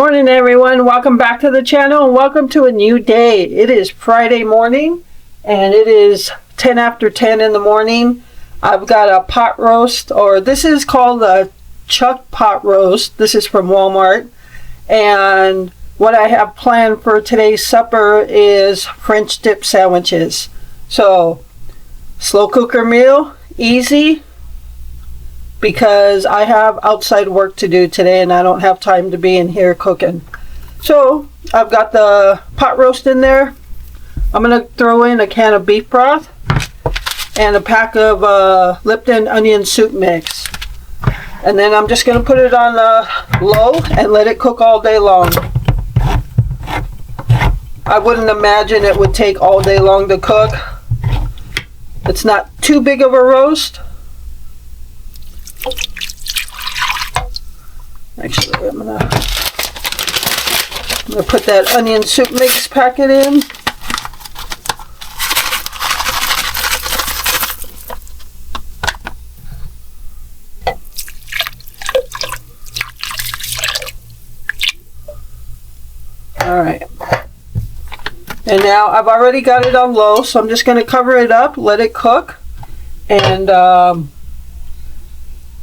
Morning everyone, welcome back to the channel and welcome to a new day. It is Friday morning and it is 10 after 10 in the morning. I've got a pot roast, or this is called a chuck pot roast. This is from Walmart, and what I have planned for today's supper is French dip sandwiches. So slow cooker meal, easy, because I have outside work to do today and I don't have time to be in here cooking. So I've got the pot roast in there. I'm going to throw in a can of beef broth and a pack of Lipton onion soup mix. And then I'm just going to put it on low and let it cook all day long. I wouldn't imagine it would take all day long to cook. It's not too big of a roast. Actually, I'm gonna put that onion soup mix packet in. Alright. And now I've already got it on low, so I'm just going to cover it up, let it cook. And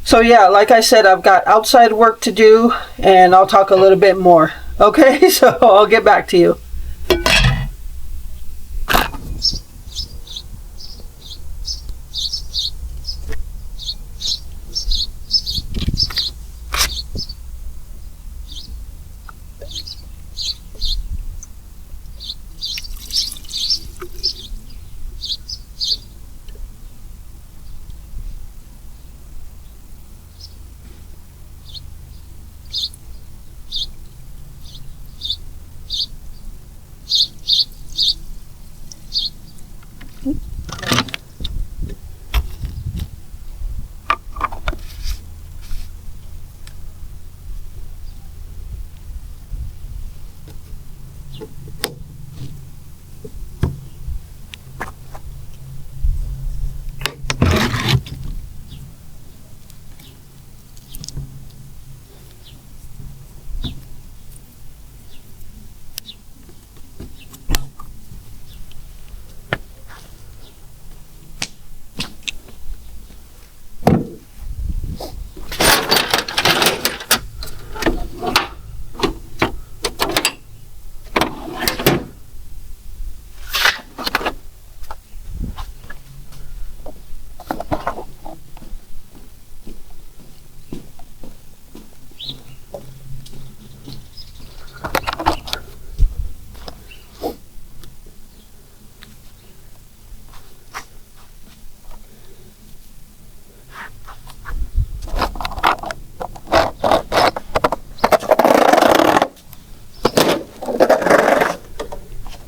so yeah, like I said, I've got outside work to do, and I'll talk a little bit more. Okay, so I'll get back to you.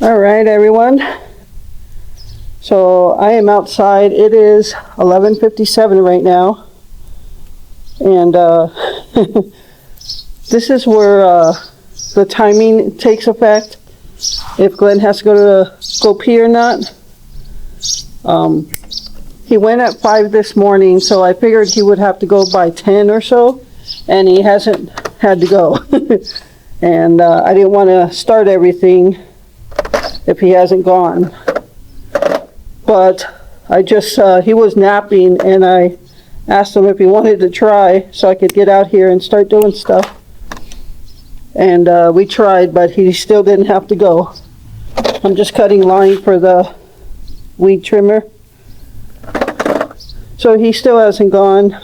Alright everyone, so I am outside. It is 11:57 right now, and this is where the timing takes effect, if Glenn has to go pee or not. He went at 5 this morning, so I figured he would have to go by 10 or so, and he hasn't had to go. And I didn't want to start everything if he hasn't gone. But I just, he was napping, and I asked him if he wanted to try so I could get out here and start doing stuff. And we tried, but he still didn't have to go. I'm just cutting line for the weed trimmer. So he still hasn't gone.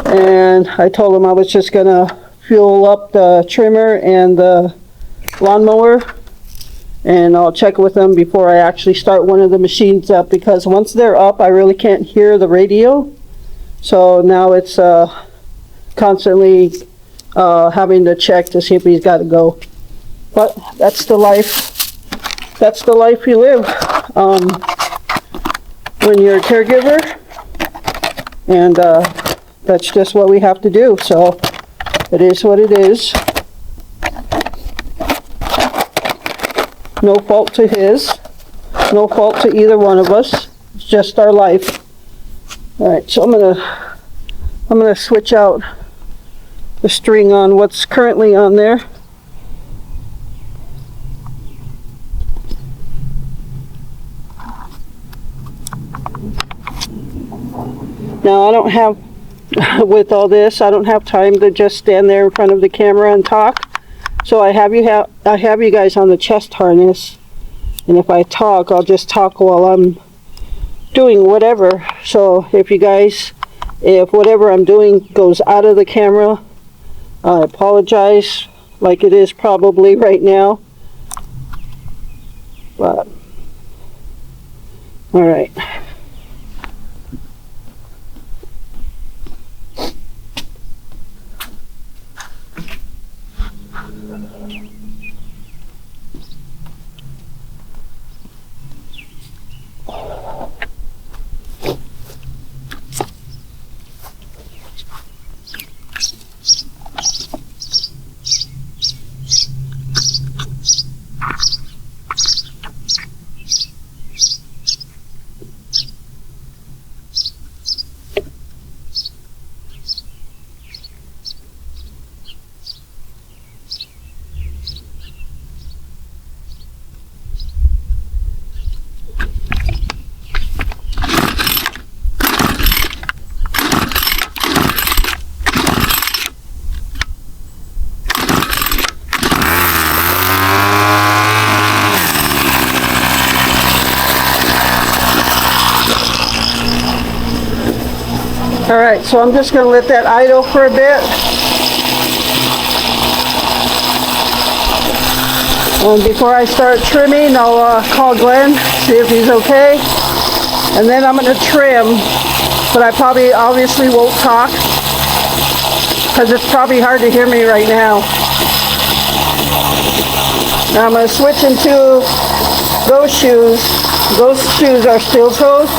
And I told him I was just gonna fuel up the trimmer and the lawnmower, and I'll check with them before I actually start one of the machines up, because once they're up I really can't hear the radio. So now it's constantly having to check to see if he's got to go. But that's the life. That's the life you live when you're a caregiver, and that's just what we have to do. So it is what it is. No fault to his, no fault to either one of us. It's just our life. All right, so I'm gonna switch out the string on what's currently on there. Now I don't have, with all this, I don't have time to just stand there in front of the camera and talk. So I have you guys on the chest harness, and if I talk, I'll just talk while I'm doing whatever. So if whatever I'm doing goes out of the camera, I apologize, like it is probably right now. But all right. Alright, so I'm just going to let that idle for a bit. And before I start trimming, I'll call Glenn, see if he's okay. And then I'm going to trim, but I obviously won't talk, because it's probably hard to hear me right now. Now I'm going to switch into those shoes. Those shoes are steel toes.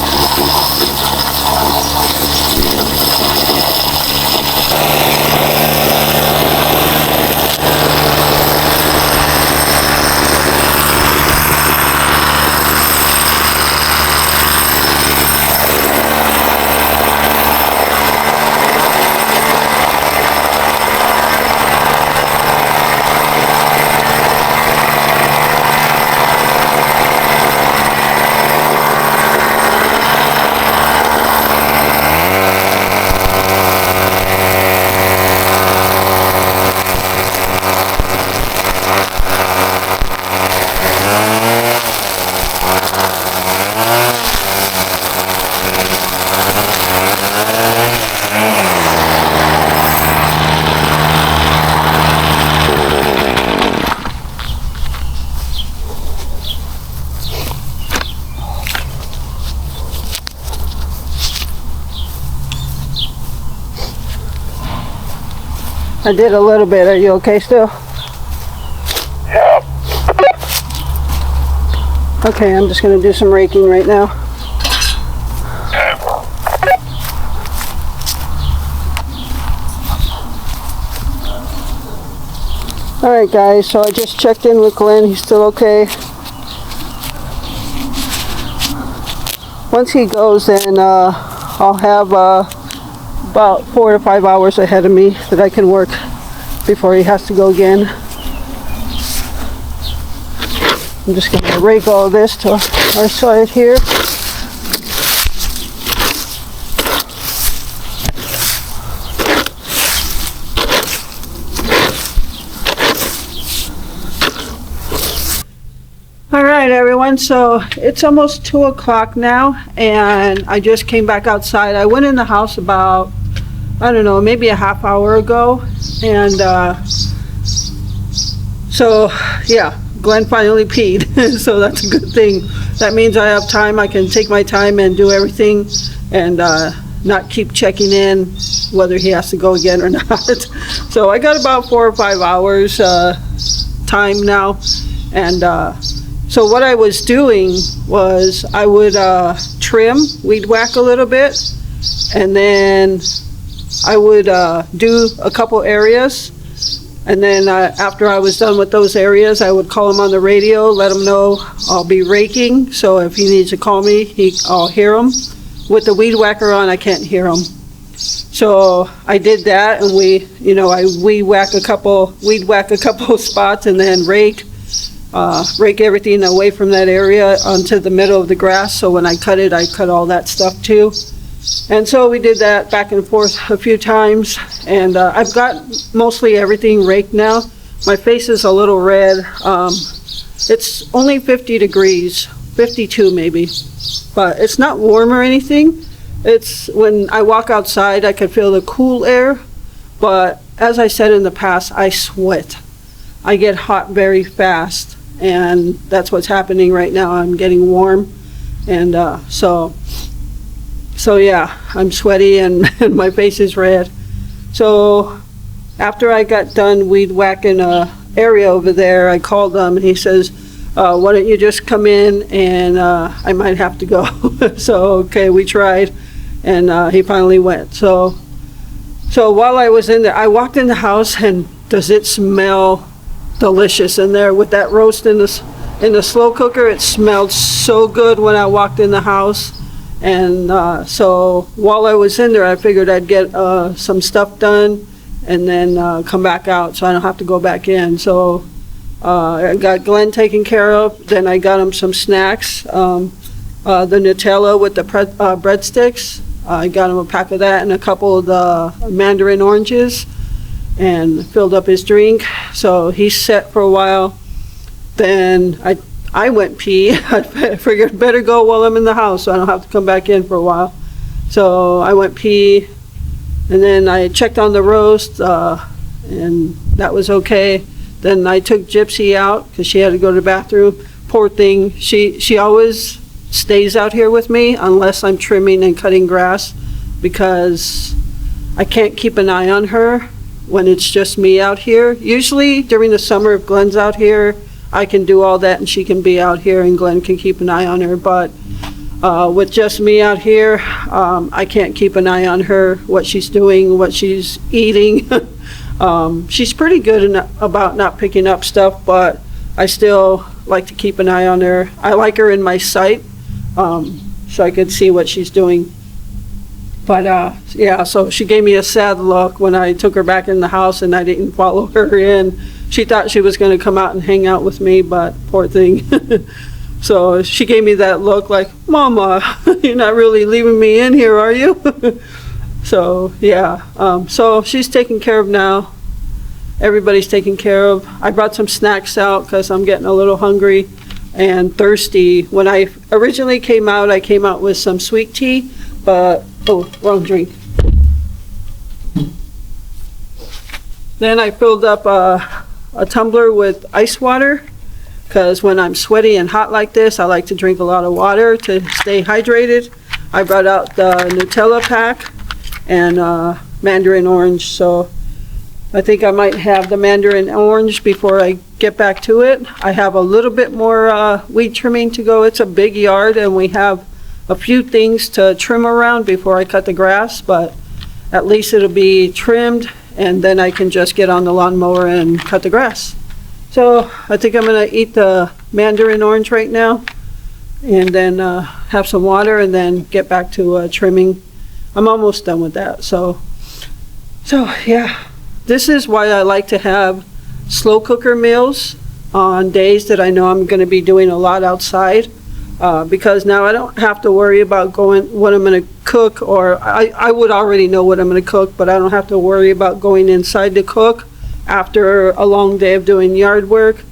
I did a little bit. Are you okay still? Yeah. Okay, I'm just going to do some raking right now. Alright guys, so I just checked in with Glenn. He's still okay. Once he goes, then I'll have about 4 to 5 hours ahead of me that I can work before he has to go again. I'm just going to rake all this to our side here. Alright everyone, so it's almost 2 o'clock now, and I just came back outside. I went in the house about, I don't know, maybe a half hour ago, and so yeah, Glenn finally peed, so that's a good thing. That means I have time. I can take my time and do everything, and not keep checking in whether he has to go again or not. So I got about 4 or 5 hours time now, and so what I was doing was I would trim, weed whack a little bit, and then I would do a couple areas, and then after I was done with those areas, I would call him on the radio, let him know I'll be raking, so if he needs to call me, I'll hear him. With the weed whacker on, I can't hear him. So I did that, and I weed whack a couple spots, and then rake everything away from that area onto the middle of the grass. So when I cut all that stuff too. And so we did that back and forth a few times, and I've got mostly everything raked now. My face is a little red. It's only 50 degrees, 52 maybe, but it's not warm or anything. It's when I walk outside, I can feel the cool air, but as I said in the past, I sweat. I get hot very fast, and that's what's happening right now. I'm getting warm, and so yeah, I'm sweaty and my face is red. So after I got done weed whacking a area over there, I called him, and he says, why don't you just come in, and I might have to go. So okay, we tried, and he finally went. So while I was in there, I walked in the house, and does it smell delicious in there with that roast in the slow cooker. It smelled so good when I walked in the house. And so while I was in there, I figured I'd get some stuff done and then come back out so I don't have to go back in. So I got Glenn taken care of. Then I got him some snacks, the Nutella with the breadsticks. I got him a pack of that and a couple of the mandarin oranges, and filled up his drink. So he's set for a while. Then I went pee. I figured better go while I'm in the house so I don't have to come back in for a while. So I went pee, and then I checked on the roast, and that was okay. Then I took Gypsy out because she had to go to the bathroom. Poor thing, she always stays out here with me unless I'm trimming and cutting grass, because I can't keep an eye on her when it's just me out here. Usually during the summer, if Glenn's out here, I can do all that and she can be out here and Glenn can keep an eye on her. But with just me out here, I can't keep an eye on her, what she's doing, what she's eating. She's pretty good about not picking up stuff, but I still like to keep an eye on her. I like her in my sight, so I could see what she's doing. But yeah, so she gave me a sad look when I took her back in the house and I didn't follow her in. She thought she was going to come out and hang out with me, but poor thing. So she gave me that look like, Mama, you're not really leaving me in here, are you? So yeah, so she's taken care of now. Everybody's taken care of. I brought some snacks out because I'm getting a little hungry and thirsty. When I originally came out, I came out with some sweet tea, but, oh, wrong drink. Then I filled up a tumbler with ice water, because when I'm sweaty and hot like this, I like to drink a lot of water to stay hydrated. I brought out the Nutella pack and mandarin orange, so I think I might have the mandarin orange before I get back to it. I have a little bit more weed trimming to go. It's a big yard and we have a few things to trim around before I cut the grass, but at least it'll be trimmed and then I can just get on the lawnmower and cut the grass. So I think I'm gonna eat the mandarin orange right now and then have some water and then get back to trimming. I'm almost done with that. So yeah, this is why I like to have slow cooker meals on days that I know I'm gonna be doing a lot outside, because now I don't have to worry about what I'm gonna cook, or I would already know what I'm gonna cook, but I don't have to worry about going inside to cook after a long day of doing yard work.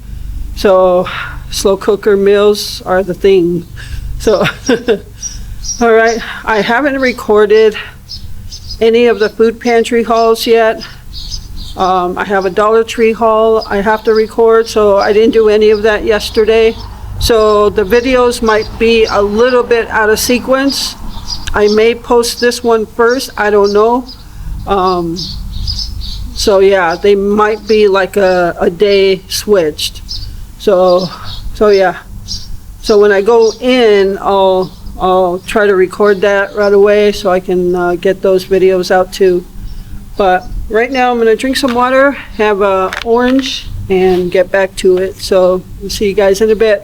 So slow cooker meals are the thing. So all right, I haven't recorded any of the food pantry hauls yet. I have a Dollar Tree haul I have to record, so I didn't do any of that yesterday. So the videos might be a little bit out of sequence. I may post this one first, I don't know. So yeah, they might be like a day switched. So yeah. So when I go in, I'll try to record that right away so I can get those videos out too. But right now I'm gonna drink some water, have a orange, and get back to it. So we'll see you guys in a bit.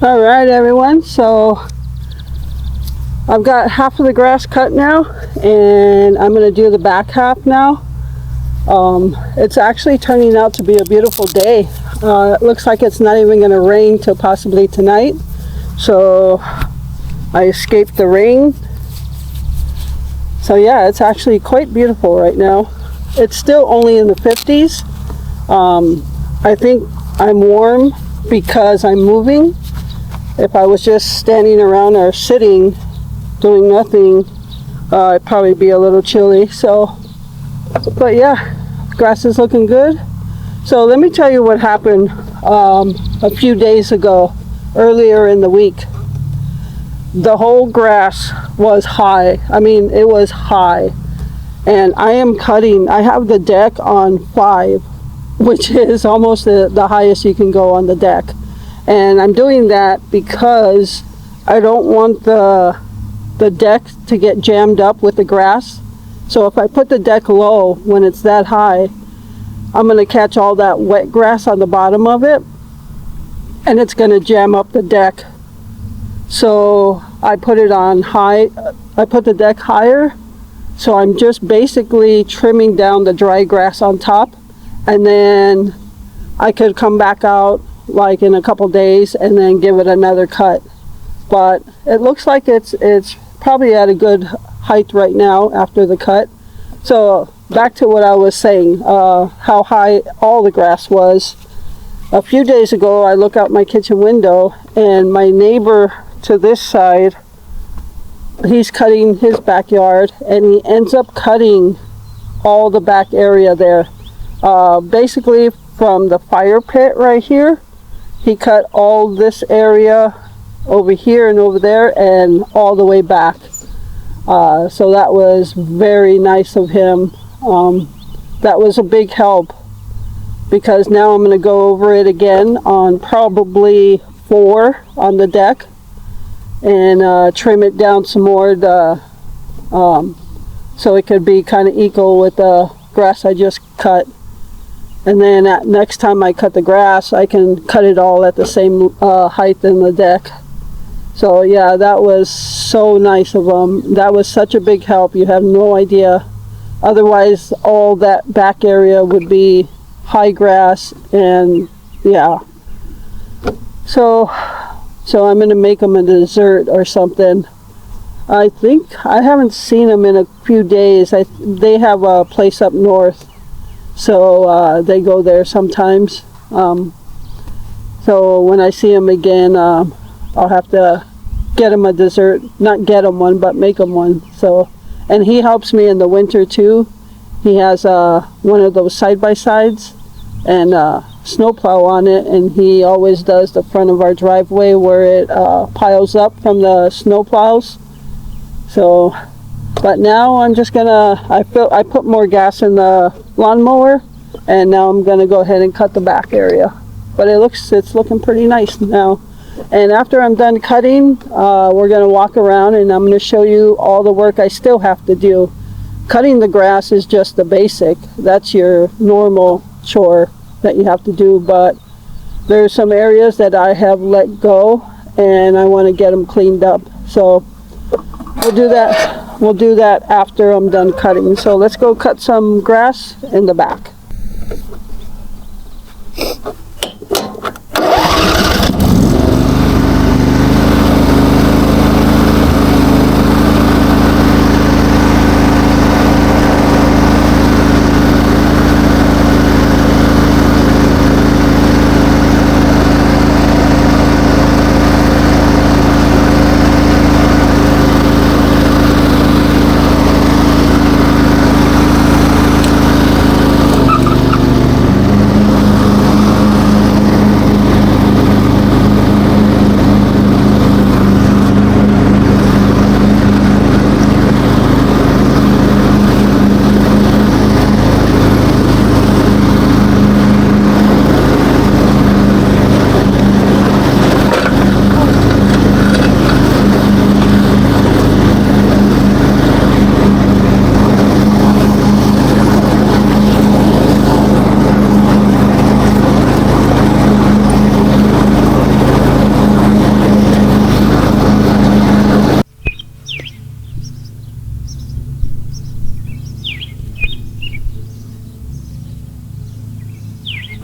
All right, everyone, so I've got half of the grass cut now, and I'm going to do the back half now. It's actually turning out to be a beautiful day. It looks like it's not even going to rain till possibly tonight, so I escaped the rain. So yeah, it's actually quite beautiful right now. It's still only in the 50s. I think I'm warm because I'm moving. If I was just standing around or sitting doing nothing, it'd probably be a little chilly. So, but yeah, grass is looking good. So let me tell you what happened a few days ago, earlier in the week. The whole grass was high. I mean, it was high. And I am cutting, I have the deck on 5, which is almost the highest you can go on the deck. And I'm doing that because I don't want the deck to get jammed up with the grass. So if I put the deck low when it's that high, I'm going to catch all that wet grass on the bottom of it, and it's going to jam up the deck. So I put it on high, I put the deck higher, so I'm just basically trimming down the dry grass on top, and then I could come back out like in a couple days and then give it another cut. But it looks like it's probably at a good height right now after the cut. So back to what I was saying, how high all the grass was. A few days ago I look out my kitchen window, and my neighbor to this side, he's cutting his backyard, and he ends up cutting all the back area there. Basically from the fire pit right here, he cut all this area over here and over there and all the way back. So that was very nice of him. That was a big help, because now I'm going to go over it again on probably 4 on the deck and trim it down some more so it could be kind of equal with the grass I just cut. And then next time I cut the grass, I can cut it all at the same height in the deck. So yeah, that was so nice of them. That was such a big help. You have no idea. Otherwise, all that back area would be high grass, and yeah. So I'm going to make them a dessert or something. I think I haven't seen them in a few days. They have a place up north, so they go there sometimes. So when I see him again, I'll have to get him a dessert. Not get him one, but make him one. So, and he helps me in the winter too. He has one of those side-by-sides and snowplow on it, and he always does the front of our driveway where it piles up from the snowplows. So, but now I'm just gonna, I put more gas in the lawnmower, and now I'm gonna go ahead and cut the back area. But it's looking pretty nice now. And after I'm done cutting, we're gonna walk around and I'm gonna show you all the work I still have to do. Cutting the grass is just the basic. That's your normal chore that you have to do, but there's some areas that I have let go and I want to get them cleaned up. So we'll do that after I'm done cutting. So let's go cut some grass in the back.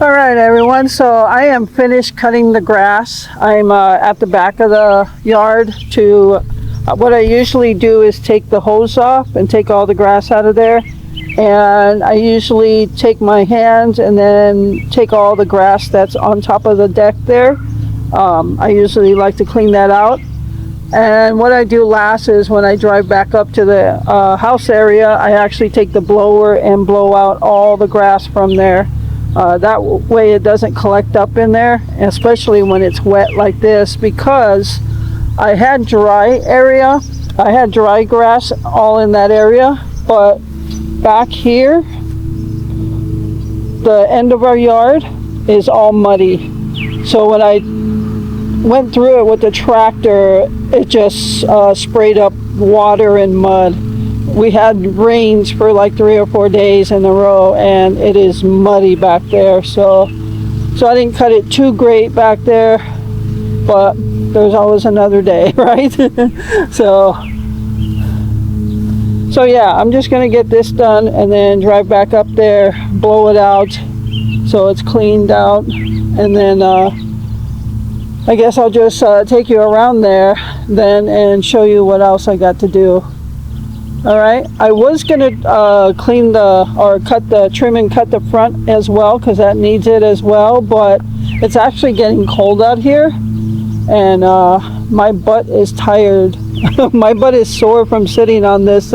All right, everyone, so I am finished cutting the grass. I'm at the back of the yard to, what I usually do is take the hose off and take all the grass out of there. And I usually take my hands and then take all the grass that's on top of the deck there. I usually like to clean that out. And what I do last is when I drive back up to the house area, I actually take the blower and blow out all the grass from there. That way it doesn't collect up in there, especially when it's wet like this, because I had dry grass all in that area, but back here, the end of our yard is all muddy. So when I went through it with the tractor, it just sprayed up water and mud. We had rains for like 3 or 4 days in a row, and it is muddy back there. So I didn't cut it too great back there, but there's always another day, right? So yeah, I'm just gonna get this done and then drive back up there, blow it out so it's cleaned out, and then I guess I'll just take you around there then and show you what else I got to do. All right, I was gonna trim and cut the front as well, because that needs it as well, but it's actually getting cold out here, and my butt is tired. My butt is sore from sitting on this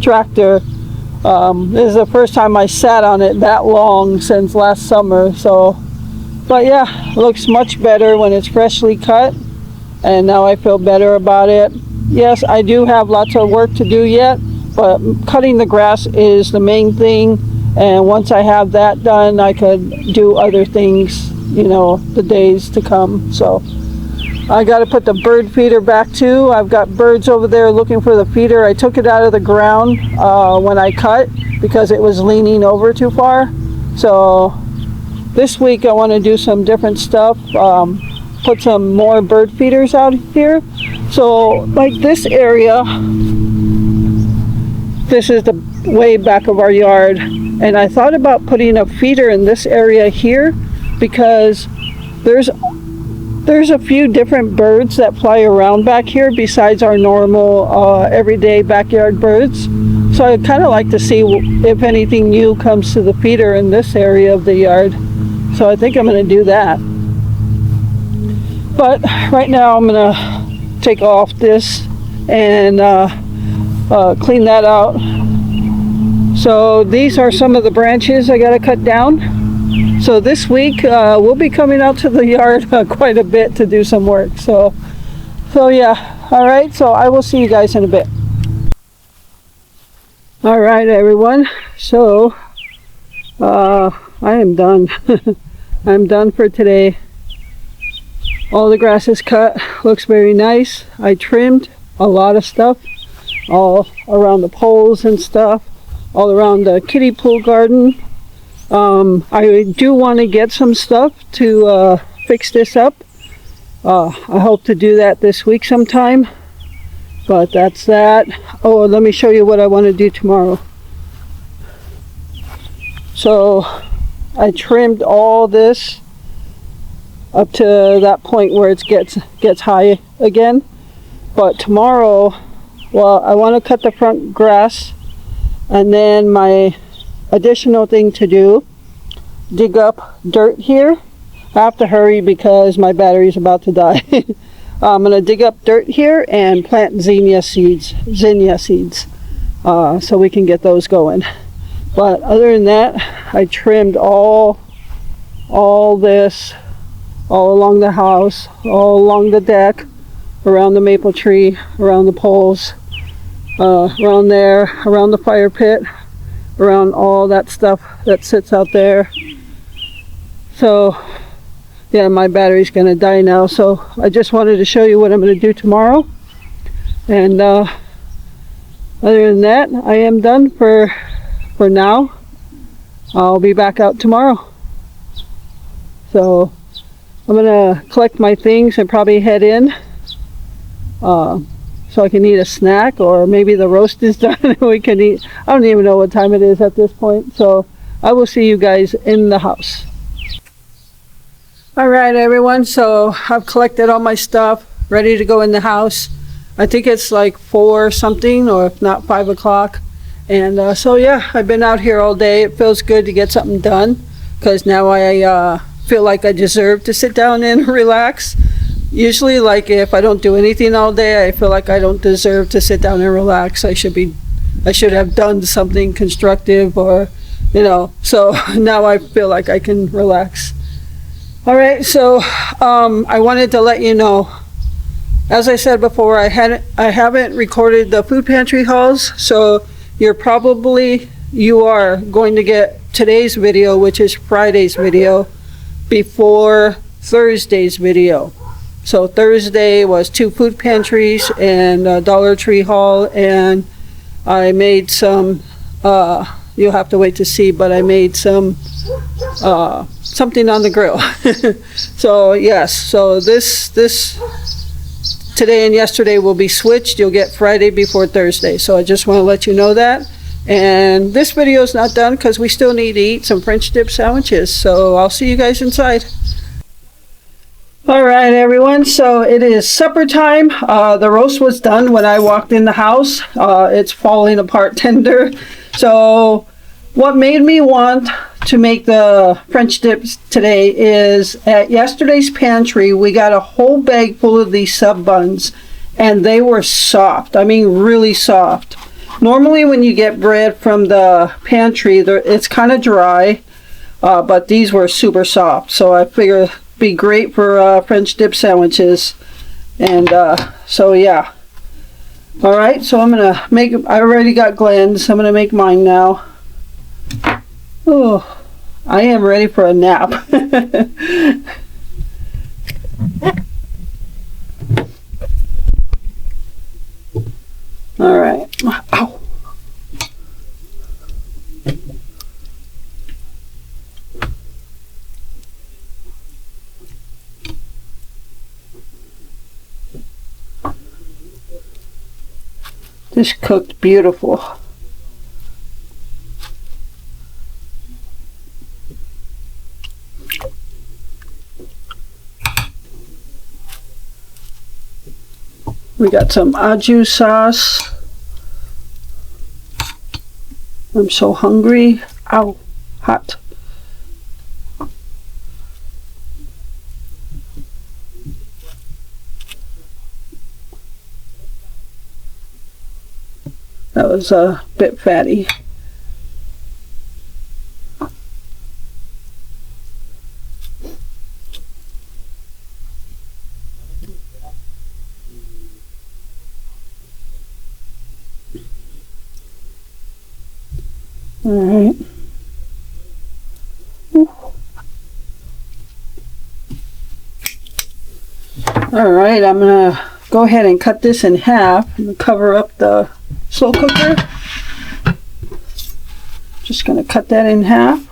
tractor. This is the first time I sat on it that long since last summer. So, but yeah, it looks much better when it's freshly cut, and now I feel better about it. Yes, I do have lots of work to do yet, but cutting the grass is the main thing, and once I have that done, I could do other things, you know, the days to come. So I got to put the bird feeder back too. I've got birds over there looking for the feeder. I took it out of the ground when I cut because it was leaning over too far. So this week I want to do some different stuff, put some more bird feeders out here. So like this area, this is the way back of our yard, and I thought about putting a feeder in this area here because there's a few different birds that fly around back here besides our normal everyday backyard birds. So I'd kind of like to see if anything new comes to the feeder in this area of the yard. So I think I'm going to do that. But right now I'm gonna take off this and clean that out. So these are some of the branches I gotta cut down. So this week we'll be coming out to the yard quite a bit to do some work. So yeah, all right, so I will see you guys in a bit. All right, everyone, so I am done. I'm done for today. All the grass is cut, looks very nice. I trimmed a lot of stuff all around the poles and stuff, all around the kiddie pool garden. I do want to get some stuff to fix this up. I hope to do that this week sometime. But that's that. Oh, let me show you what I want to do tomorrow. So I trimmed all this up to that point where it gets high again. But tomorrow, well, I want to cut the front grass, and then my additional thing to do, dig up dirt here. I have to hurry because my battery's about to die. I'm going to dig up dirt here and plant zinnia seeds, so we can get those going. But other than that, I trimmed all this, all along the house, all along the deck, around the maple tree, around the poles, around there, around the fire pit, around all that stuff that sits out there. So yeah, my battery's gonna die now, so I just wanted to show you what I'm gonna do tomorrow. And other than that, I am done for now. I'll be back out tomorrow. So I'm gonna collect my things and probably head in so I can eat a snack, or maybe the roast is done and we can eat. I don't even know what time it is at this point, so I will see you guys in the house. All right, everyone, so I've collected all my stuff, ready to go in the house. I think it's like 4 something, or if not 5 o'clock. And so yeah, I've been out here all day. It feels good to get something done, because now I feel like I deserve to sit down and relax. Usually, like, if I don't do anything all day, I feel like I don't deserve to sit down and relax. I should have done something constructive, or so now I feel like I can relax. All right, so I wanted to let you know, as I said before, I haven't recorded the food pantry hauls, so you are going to get today's video, which is Friday's video, before Thursday's video. So Thursday was 2 food pantries and a Dollar Tree haul, and I made some, you'll have to wait to see, but I made some something on the grill. So yes, so this today and yesterday will be switched. You'll get Friday before Thursday. So I just want to let you know that. And this video is not done because we still need to eat some French dip sandwiches. So I'll see you guys inside. All right, everyone, so it is supper time. The roast was done when I walked in the house. It's falling apart tender. So what made me want to make the French dips today is at yesterday's pantry, we got a whole bag full of these sub buns, and they were soft. I mean, really soft. Normally when you get bread from the pantry, it's kind of dry, but these were super soft. So I figured it'd be great for French dip sandwiches. And so yeah. All right, so I'm gonna make, I already got Glenn's. I'm gonna make mine now. Oh, I am ready for a nap. All right. Ow. This cooked beautiful. We got some au jus sauce. I'm so hungry. Ow, hot. That was a bit fatty. All right. All right, I'm gonna go ahead and cut this in half and cover up the slow cooker. Just gonna cut that in half.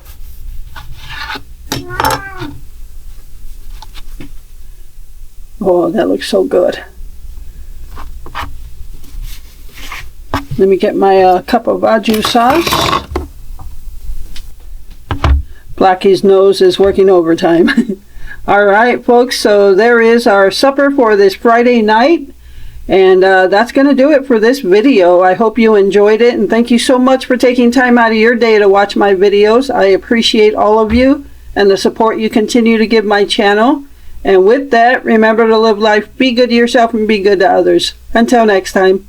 Oh, that looks so good. Let me get my cup of au jus sauce. Blackie's nose is working overtime. All right, folks, so there is our supper for this Friday night. And that's going to do it for this video. I hope you enjoyed it, and thank you so much for taking time out of your day to watch my videos. I appreciate all of you and the support you continue to give my channel. And with that, remember to live life, be good to yourself, and be good to others. Until next time.